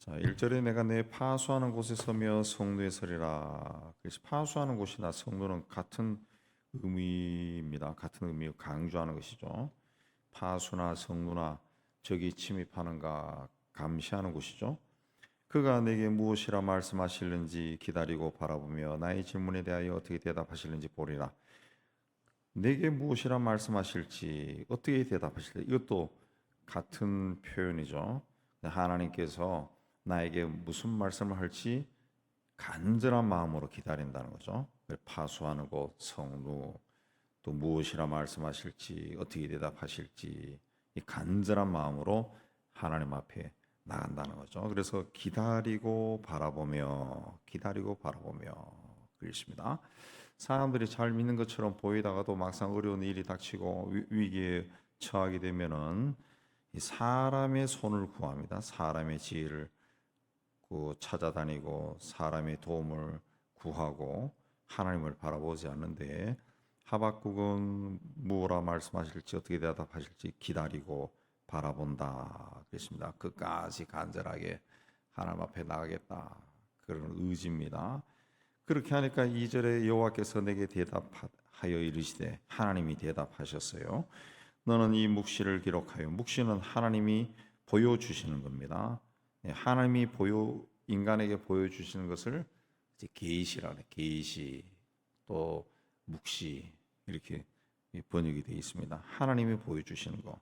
자, 1절에 내가 내 파수하는 곳에 서며 성루에 서리라. 그래서 파수하는 곳이나 성루는 같은 의미입니다. 같은 의미를 강조하는 것이죠. 파수나 성루나 적이 침입하는가 감시하는 곳이죠. 그가 내게 무엇이라 말씀하실는지 기다리고 바라보며 나의 질문에 대하여 어떻게 대답하실는지 보리라. 내게 무엇이라 말씀하실지 어떻게 대답하실지 이것도 같은 표현이죠. 하나님께서 나에게 무슨 말씀을 할지 간절한 마음으로 기다린다는 거죠. 파수하는 곳, 성루, 또 무엇이라 말씀하실지 어떻게 대답하실지 이 간절한 마음으로 하나님 앞에 나간다는 거죠. 그래서 기다리고 바라보며 그렇습니다. 사람들이 잘 믿는 것처럼 보이다가도 막상 어려운 일이 닥치고 위기에 처하게 되면은 이 사람의 손을 구합니다. 사람의 지혜를 찾아다니고 사람의 도움을 구하고 하나님을 바라보지 않는데 하박국은 무엇라 말씀하실지 어떻게 대답하실지 기다리고 바라본다 그랬습니다. 끝까지 간절하게 하나님 앞에 나가겠다 그런 의지입니다. 그렇게 하니까 2절에 여호와께서 내게 대답하여 이르시되 하나님이 대답하셨어요. 너는 이 묵시를 기록하여 묵시는 하나님이 보여주시는 겁니다. 하나님이 인간에게 보여주시는 것을 이제 계시라 그래. 계시 또 묵시 이렇게 번역이 되어 있습니다. 하나님이 보여주시는 거.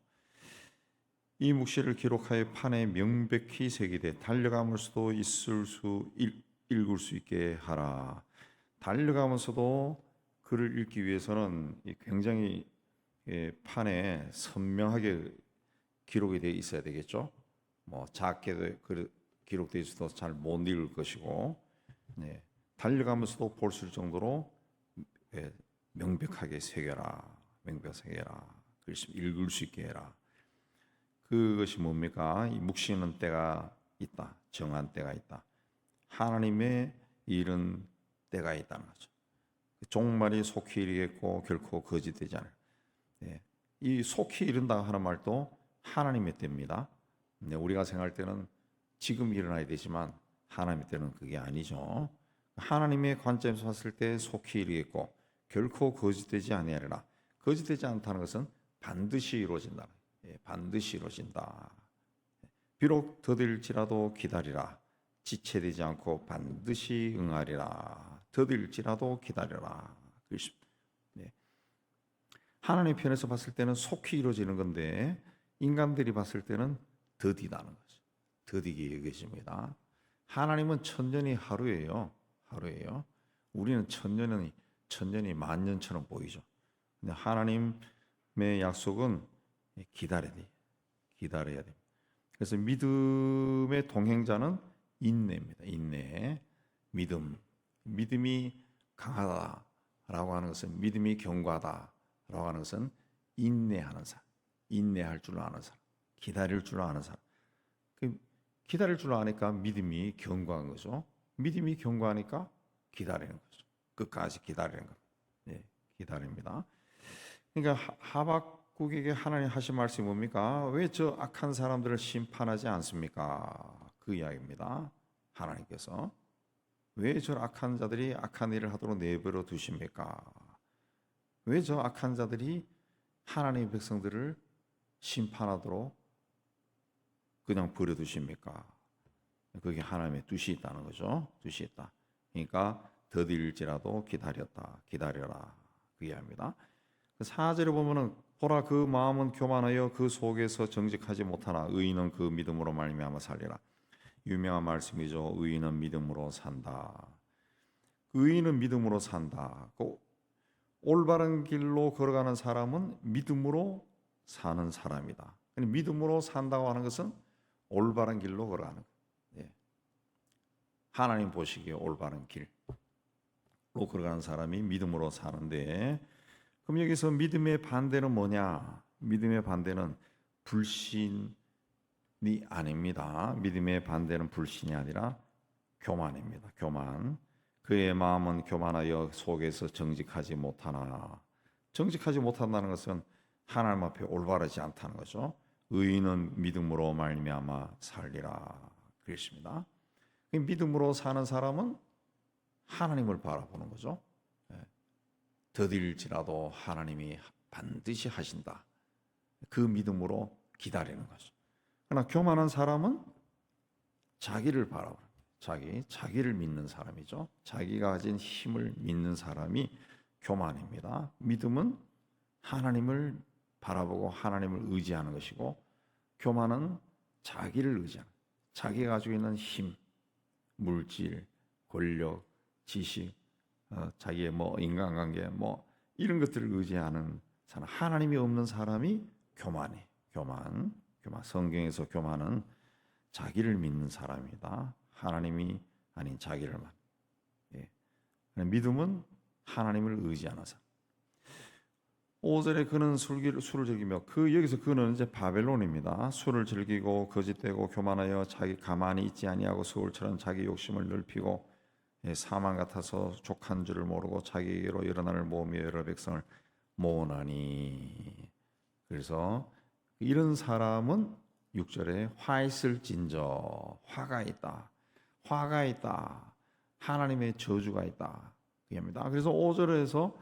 이 묵시를 기록하여 판에 명백히 새기되 달려가면서도 읽을 수 있게 하라. 달려가면서도 글을 읽기 위해서는 굉장히 판에 선명하게 기록이 되어 있어야 되겠죠. 뭐 작게 기록되어 있어도 잘 못 읽을 것이고, 네. 달려가면서도 볼 수 있을 정도로 명백하게 새겨라, 읽을 수 있게 해라. 그것이 뭡니까? 이 묵시는 때가 있다, 정한 때가 있다. 하나님의 일은 때가 있다는 거죠. 종말이 속히 이르겠고 결코 거짓되지 않을. 네. 이 속히 이른다 하는 말도 하나님의 때입니다. 네, 우리가 생각할 때는 지금 일어나야 되지만 하나님의 때는 그게 아니죠. 하나님의 관점에서 봤을 때 속히 이르겠고 결코 거짓되지 아니하리라. 거짓되지 않다는 것은 반드시 이루어진다. 반드시 이루어진다. 비록 더딜지라도 기다리라. 지체되지 않고 반드시 응하리라. 더딜지라도 기다려라. 네. 하나님 편에서 봤을 때는 속히 이루어지는 건데 인간들이 봤을 때는 더디다는 거죠. 더디게 여겨집니다. 하나님은 천년이 하루예요. 우리는 천년이 만년처럼 보이죠. 근데 하나님의 약속은 기다려야 돼. 그래서 믿음의 동행자는 인내입니다. 인내, 믿음이 강하다라고 하는 것은 믿음이 견고하다라고 하는 것은 인내하는 사람, 인내할 줄 아는 사람, 기다릴 줄 아는 사람. 기다릴 줄 아니까 믿음이 견고한 거죠. 믿음이 견고하니까 기다리는 거죠. 끝까지 기다리는 것. 네, 기다립니다. 그러니까 하박국에게 하나님 하신 말씀이 뭡니까? 왜 저 악한 사람들을 심판하지 않습니까? 그 이야기입니다. 하나님께서 왜 저 악한 자들이 악한 일을 하도록 내버려 두십니까? 왜 저 악한 자들이 하나님의 백성들을 심판하도록 그냥 버려두십니까? 그게 하나님의 뜻이 있다는 거죠. 뜻이 있다. 그러니까 더딜지라도 기다려라. 그 이야기입니다. 4절에 보면은 보라 그 마음은 교만하여 그 속에서 정직하지 못하나 의인은 그 믿음으로 말미암아 살리라. 유명한 말씀이죠. 의인은 믿음으로 산다. 의인은 믿음으로 산다. 그 올바른 길로 걸어가는 사람은 믿음으로 사는 사람이다. 믿음으로 산다고 하는 것은 올바른 길로 걸어가는 거예요. 하나님 보시기에 올바른 길로 걸어가는 사람이 믿음으로 사는데, 그럼 여기서 믿음의 반대는 뭐냐? 믿음의 반대는 불신이 아닙니다. 믿음의 반대는 불신이 아니라 교만입니다. 교만. 그의 마음은 교만하여 속에서 정직하지 못하나. 정직하지 못한다는 것은 하나님 앞에 올바르지 않다는 거죠. 의인은 믿음으로 말미암아 살리라. 그렇습니다. 믿음으로 사는 사람은 하나님을 바라보는 거죠. 더딜지라도 하나님이 반드시 하신다. 그 믿음으로 기다리는 거죠. 그러나 교만한 사람은 자기를 바라보는, 자기를 믿는 사람이죠. 자기가 가진 힘을 믿는 사람이 교만입니다. 믿음은 하나님을 바라보고 하나님을 의지하는 것이고, 교만은 자기를 의지하는, 자기가 가지고 있는 힘, 물질, 권력, 지식, 자기의 인간관계 이런 것들을 의지하는 사람, 하나님이 없는 사람이 교만해. 교만. 성경에서 교만은 자기를 믿는 사람이다. 하나님이 아닌 자기를만. 믿음은 하나님을 의지하는 사람. 5절에 그는 술을 즐기며, 여기서 그는 이제 바벨론입니다. 술을 즐기고 거짓되고 교만하여 자기 가만히 있지 아니하고 서울처럼 자기 욕심을 넓히고 사망 같아서 족한 줄을 모르고 자기로 여러 날을 모으며 여러 백성을 모으나니. 그래서 이런 사람은 6절에 화 있을진저, 화가 있다. 하나님의 저주가 있다. 그겁니다. 그래서 5절에서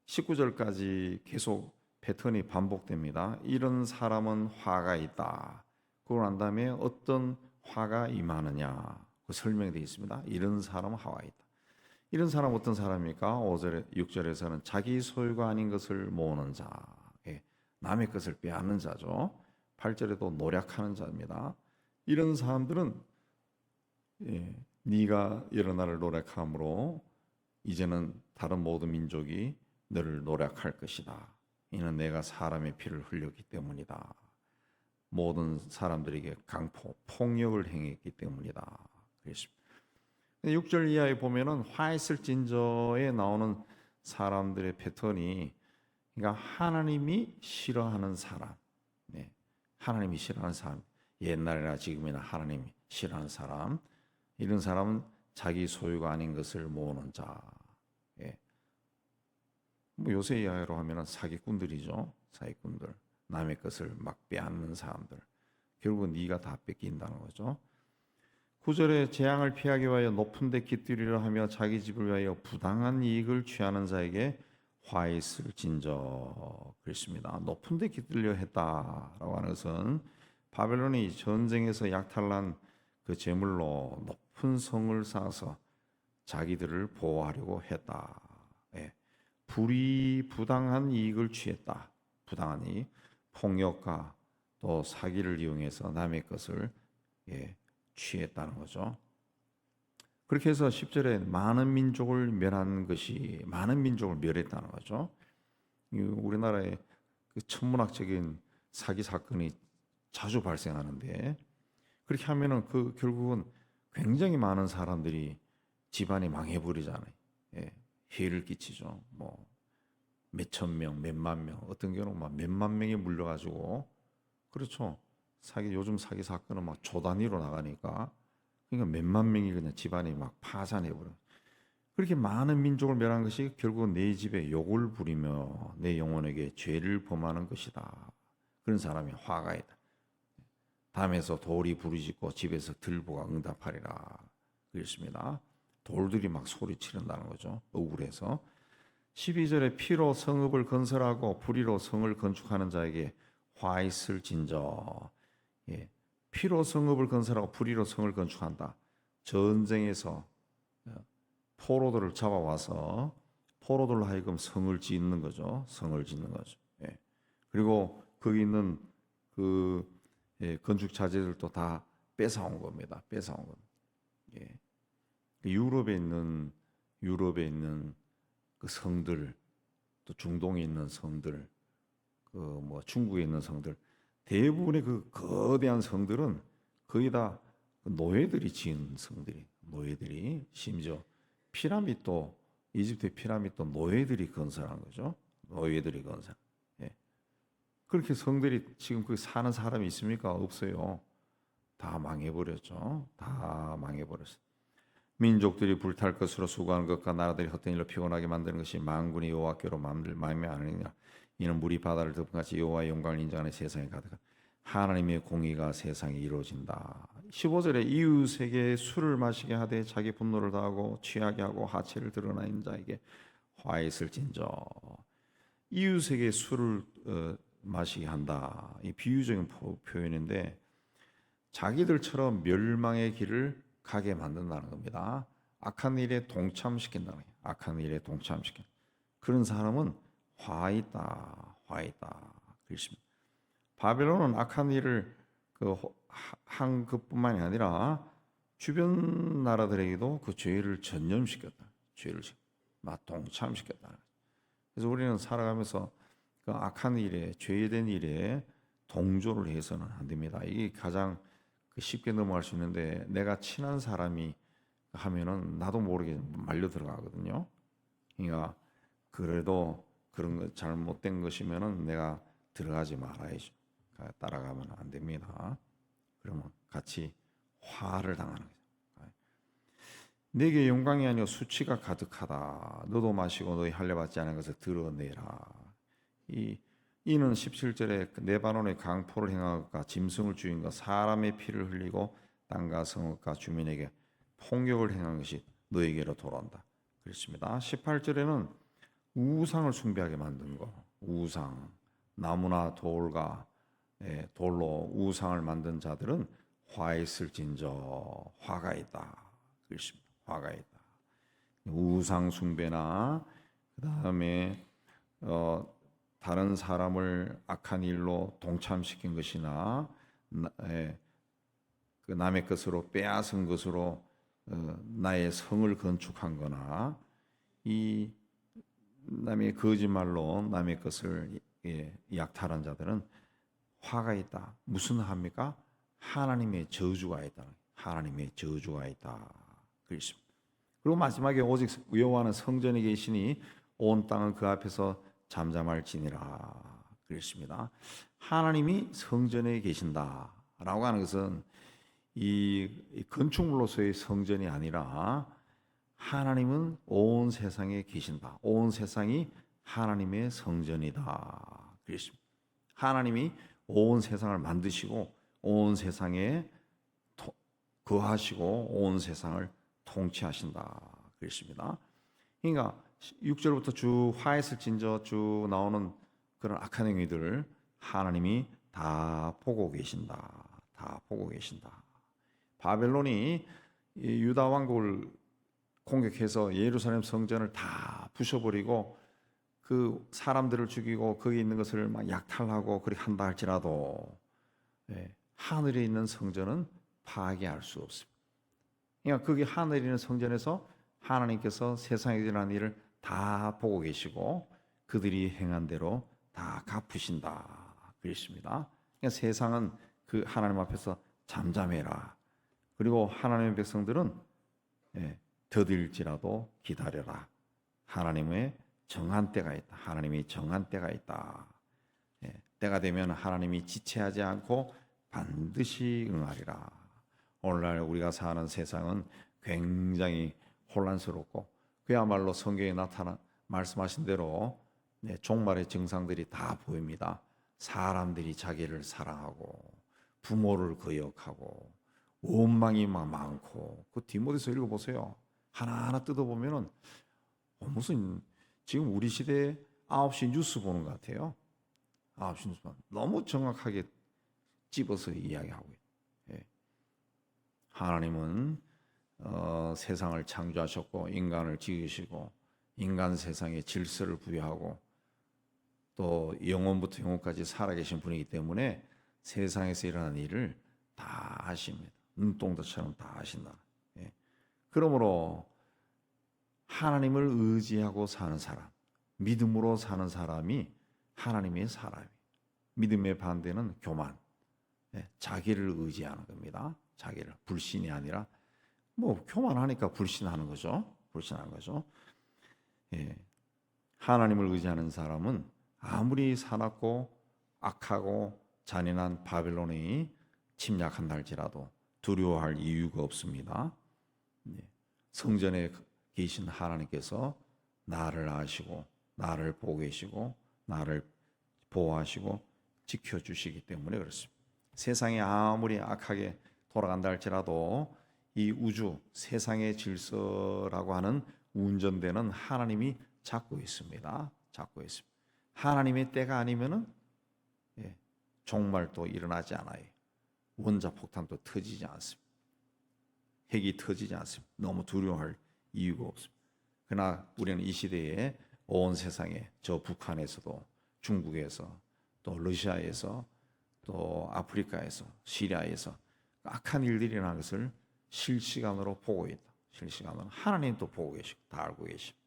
19절까지 계속 패턴이 반복됩니다. 이런 사람은 화가 있다. 그러고 난 다음에 어떤 화가 임하느냐 설명되어 있습니다. 이런 사람은 화가 있다. 이런 사람 어떤 사람입니까? 6절에서는 자기 소유가 아닌 것을 모으는 자, 남의 것을 빼앗는 자죠. 8절에도 노력하는 자입니다. 이런 사람들은 네가 여러 날을 노력함으로 이제는 다른 모든 민족이 너를 노력할 것이다. 이는 내가 사람의 피를 흘렸기 때문이다. 모든 사람들에게 폭력을 행했기 때문이다. 그랬습니다. 6절 이하에 보면은 화 있을진저에 나오는 사람들의 패턴이, 그러니까 하나님이 싫어하는 사람, 하나님이 싫어하는 사람, 옛날이나 지금이나 하나님이 싫어하는 사람, 이런 사람은 자기 소유가 아닌 것을 모으는 자. 요새 이하로 하면 사기꾼들이죠. 사기꾼들, 남의 것을 막 빼앗는 사람들. 결국은 네가 다 뺏긴다는 거죠. 9절에 재앙을 피하기 위하여 높은 데 깃들이려 하며 자기 집을 위하여 부당한 이익을 취하는 자에게 화 있을진저. 그랬습니다. 높은 데 깃들려 했다라고 하는 것은 바벨론이 전쟁에서 약탈난 그 재물로 높은 성을 쌓아서 자기들을 보호하려고 했다. 부당한 이익을 취했다. 부당한 이익, 폭력과 또 사기를 이용해서 남의 것을 취했다는 거죠. 그렇게 해서 10절에 많은 민족을 멸했다는 거죠. 우리나라에 그 천문학적인 사기 사건이 자주 발생하는데, 그렇게 하면은 결국은 굉장히 많은 사람들이 집안이 망해버리잖아요. 해를 끼치죠. 몇천 명, 몇만 명, 어떤 경우는 막 몇만 명이 물려가지고, 그렇죠. 요즘 사기 사건은 막 조 단위로 나가니까, 그러니까 몇만 명이 그냥 집안이 막 파산해버려. 그렇게 많은 민족을 멸한 것이 결국은 내 집에 욕을 부리며 내 영혼에게 죄를 범하는 것이다. 그런 사람이 화가 있다. 담에서 돌이 부르짖고 집에서 들보가 응답하리라. 그랬습니다. 돌들이 막 소리 치른다는 거죠. 억울해서. 12절에 피로 성읍을 건설하고 불의로 성을 건축하는 자에게 화 있을진저. 피로 성읍을 건설하고 불의로 성을 건축한다. 전쟁에서 포로들을 잡아와서 포로들로 하여금 성을 짓는 거죠. 성을 짓는 거죠. 그리고 거기 있는 건축 자재들도 다 뺏어온 겁니다. 뺏어온 겁니다. 유럽에 있는 그 성들, 또 중동에 있는 성들, 중국에 있는 성들, 대부분의 그 거대한 성들은 거의 다 노예들이 지은 성들이, 노예들이, 심지어 피라밋도, 이집트의 피라밋도 노예들이 건설한 거죠. 노예들이 건설. 그렇게 성들이 지금 거기 사는 사람이 있습니까? 없어요. 다 망해버렸죠. 다 망해버렸어요. 민족들이 불탈 것으로 수고하는 것과 나라들이 헛된 일로 피곤하게 만드는 것이 만군이 여호와께로 마음에 아니냐. 이는 물이 바다를 덮은같이 여호와의 영광을 인정하는 세상에 가득한 하나님의 공의가 세상에 이루어진다. 15절에 이웃에게 술을 마시게 하되 자기 분노를 다하고 취하게 하고 하체를 드러나는 자에게 화 있을진저. 이웃에게 술을 마시게 한다. 이 비유적인 표현인데 자기들처럼 멸망의 길을 가게 만든다는 겁니다. 악한 일에 동참시킨다는 거예요. 악한 일에 동참시킨. 그런 사람은 화 있다. 화 있다. 그렇습니다. 바벨론은 악한 일을 한 것뿐만이 아니라 주변 나라들에게도 그 죄를 전염시켰다. 죄를 막 동참시켰다. 그래서 우리는 살아가면서 그 악한 일에, 죄된 일에 동조를 해서는 안 됩니다. 이게 가장 쉽게 넘어갈 수 있는데 내가 친한 사람이 하면은 나도 모르게 말려 들어가거든요. 그러니까 그래도 그런 거 잘못된 것이면은 내가 들어가지 말아야죠. 따라가면 안 됩니다. 그러면 같이 화를 당하는 거죠. 내게 영광이 아니요 수치가 가득하다. 너도 마시고 너희 할례 받지 않은 것을 드러내라. 이는 17절에 레바논의 강포를 행하고 짐승을 죽인 것 사람의 피를 흘리고 땅과 성읍과 주민에게 폭력을 행한 것이 너에게로 돌아온다. 그렇습니다. 18절에는 우상을 숭배하게 만든 거. 우상, 나무나 돌로 우상을 만든 자들은 화 있을진저. 화가 있다. 그렇습니다. 화가 있다. 우상 숭배나 그다음에 다른 사람을 악한 일로 동참시킨 것이나 그 남의 것으로 빼앗은 것으로 나의 성을 건축한 거나 이 남의 거짓말로 남의 것을 약탈한 자들은 화가 있다. 무슨 화입니까? 하나님의 저주가 있다. 하나님의 저주가 있다. 그렇습니다. 그리고 마지막에 오직 여호와는 성전에 계시니 온 땅은 그 앞에서 잠잠할지니라. 그렇습니다. 하나님이 성전에 계신다라고 하는 것은 이 건축물로서의 성전이 아니라 하나님은 온 세상에 계신다. 온 세상이 하나님의 성전이다. 그렇습니다. 하나님이 온 세상을 만드시고 온 세상에 거하시고 온 세상을 통치하신다. 그렇습니다. 그러니까 6절부터 쭉 화했을진저 쭉 나오는 그런 악한 행위들을 하나님이 다 보고 계신다. 다 보고 계신다. 바벨론이 유다 왕국을 공격해서 예루살렘 성전을 다 부셔버리고 그 사람들을 죽이고 거기 있는 것을 막 약탈하고 그렇게 한다 할지라도 하늘에 있는 성전은 파괴할 수 없습니다. 그러니까 거기 하늘에 있는 성전에서 하나님께서 세상에 일어난 일을 다 보고 계시고 그들이 행한 대로 다 갚으신다. 그렇습니다. 그러니까 세상은 그 하나님 앞에서 잠잠해라. 그리고 하나님의 백성들은 더딜지라도 기다려라. 하나님의 정한 때가 있다. 하나님이 정한 때가 있다. 때가 되면 하나님이 지체하지 않고 반드시 응하리라. 오늘날 우리가 사는 세상은 굉장히 혼란스럽고 그야말로 성경에 나타나 말씀하신 대로 종말의 증상들이 다 보입니다. 사람들이 자기를 사랑하고 부모를 거역하고 원망이 막 많고 그 디모데서 읽어보세요. 하나하나 뜯어보면은 무슨 지금 우리 시대에 9시 뉴스 보는 것 같아요. 9시 뉴스 너무 정확하게 집어서 이야기하고 있어요. 하나님은 세상을 창조하셨고 인간을 지으시고 인간 세상에 질서를 부여하고 또 영원부터 영원까지 살아계신 분이기 때문에 세상에서 일어나는 일을 다 아십니다. 눈동자처럼 다 아신다. 그러므로 하나님을 의지하고 사는 사람, 믿음으로 사는 사람이 하나님의 사람이에요. 믿음의 반대는 교만, 자기를 의지하는 겁니다. 자기를 불신이 아니라 뭐 교만하니까 불신하는 거죠. 불신하는 거죠. 하나님을 의지하는 사람은 아무리 사납고 악하고 잔인한 바벨론이 침략한다 할지라도 두려워할 이유가 없습니다. 성전에 계신 하나님께서 나를 아시고 나를 보고 계시고 나를 보호하시고 지켜주시기 때문에 그렇습니다. 세상이 아무리 악하게 돌아간다 할지라도 이 우주 세상의 질서라고 하는 운전대는 하나님이 잡고 있습니다. 잡고 있습니다. 하나님의 때가 아니면은 종말도 일어나지 않아요. 원자폭탄도 터지지 않습니다. 핵이 터지지 않습니다. 너무 두려워할 이유가 없습니다. 그러나 우리는 이 시대에 온 세상에 저 북한에서도 중국에서 또 러시아에서 또 아프리카에서 시리아에서 악한 일들이 일어나는 것을 실시간으로 보고 있다. 실시간으로 하나님도 보고 계시고 다 알고 계십니다.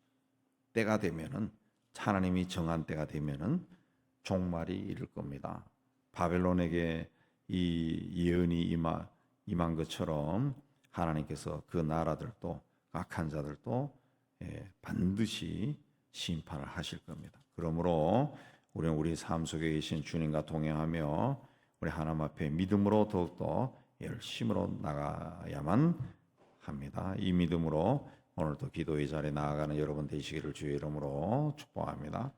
때가 되면은 하나님이 정한 때가 되면은 종말이 이를 겁니다. 바벨론에게 이 예언이 임한 것처럼 하나님께서 그 나라들도 악한 자들도 반드시 심판을 하실 겁니다. 그러므로 우리는 우리 삶 속에 계신 주님과 동행하며 우리 하나님 앞에 믿음으로 더욱더 열심으로 나가야만 합니다. 이 믿음으로 오늘도 기도의 자리에 나아가는 여러분 되시기를 주의 이름으로 축복합니다.